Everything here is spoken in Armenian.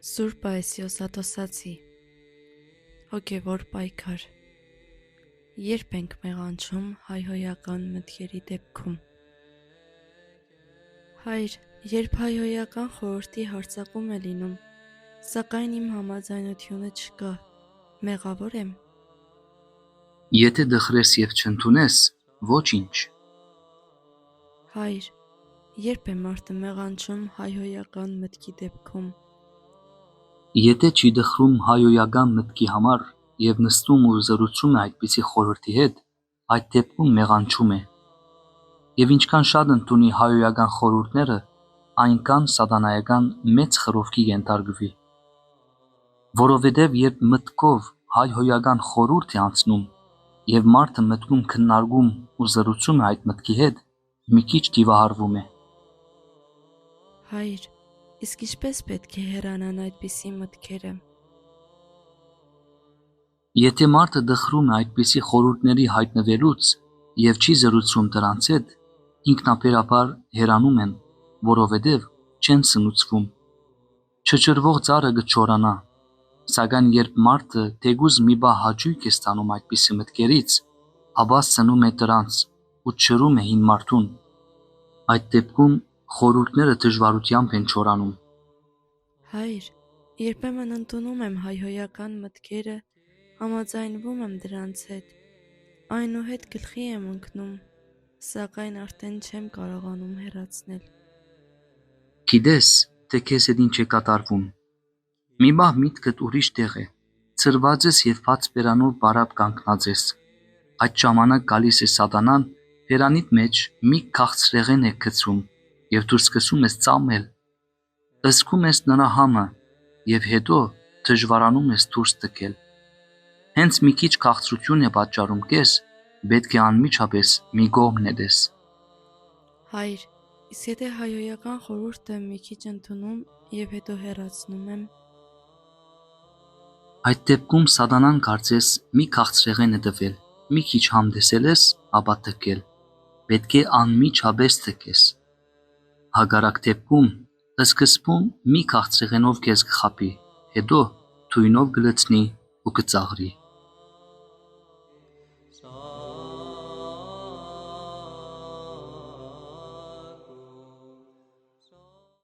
Սուրբ Այսիոս Աթոսացի հոգևոր պայքար։ Երբ ենք մեղանչում հայհոյական մտքերի դեպքում։ Հայր, երբ հայհոյական խորհրդի հարձակում է լինում, սակայն իմ համաձայնությունը չկա, մեղավոր եմ։ Եթե դխրես և չընդունես, ոչինչ։ Հայր, երբ է մարդը մեղանչում հայհոյական մտքի դեպքում։ Եթե չի դխրում հայհոյական մտքի համար և նստում ու զրուցում է այդպիսի խորհրդի հետ, այդ դեպքում մեղանչում է։ Եվ ինչքան շատ ընդունի հայհոյական խորհուրդները, այնքան սատանայական մեծ խռովքի ենթարկվի։ Որովհետև երբ մտքով հայհոյական խորհուրդ է անցնում և մարդը մտքում քննարկում ու զրուցում է այդ մտքի հետ, մի քիչ դիվահարվում է։ Հայր, իսկ ինչպես պետք է հեռանան այդպիսի մտքերը։ Եթե մարդը դխրում է այդպիսի խորհուրդների հայտնվելուց և չի զրուցում դրանց հետ, ինքնաբերաբար հեռանում են, որովհետև չեն սնուցվում։ Չճրվող ծառը կչորանա, սակայն երբ մարդը թեկուզ մի բան հաճույք է ստանում այդպիսի մտքերից, ապա սնում է դրանց ու ճրում է հին մարդուն։ Այդ դեպքում խորհուրդները դժվարությամբ են չորանում։ Հայր, երբեմն ընդունում եմ հայհոյական մտքերը, համաձայնվում եմ դրանց հետ, այնուհետ գլխի եմ ընկնում, սակայն արդեն չեմ կարողանում հեռացնել։ Գիտես, թե քեզ հետ ինչ է կատարվում։ Մի բան միտքդ ուրիշ տեղ է, ցրված ես և բաց բերանով բարապ կանգնած ես։ Այդ ժամանակ գալիս է սատանան, բերանիդ մեջ մի քաղցրեղեն է գցում և դու սկսում ես ծամել։ Զգում ես նրա համը և հետո դժվարանում ես դուրս թքել։ Հենց մի քիչ քաղցրություն է պատճառում քեզ, պետք է անմիջապես մի կողմ նետես։ Հայր, իսկ եթե հայհոյական խորհուրդը մի քիչ ընդունում և հետո հեռացնում եմ։ Այդ դեպքում սատանան կարծես մի քաղցրեղեն է տվել, մի քիչ համտեսել ես, ապա թքել։ Պետք է անմիջապես թքես։ Հակառակ դեպքում սկզբում մի քաղցրեղենով քեզ կխաբի, հետո թույնով կլցնի ու կծաղրի։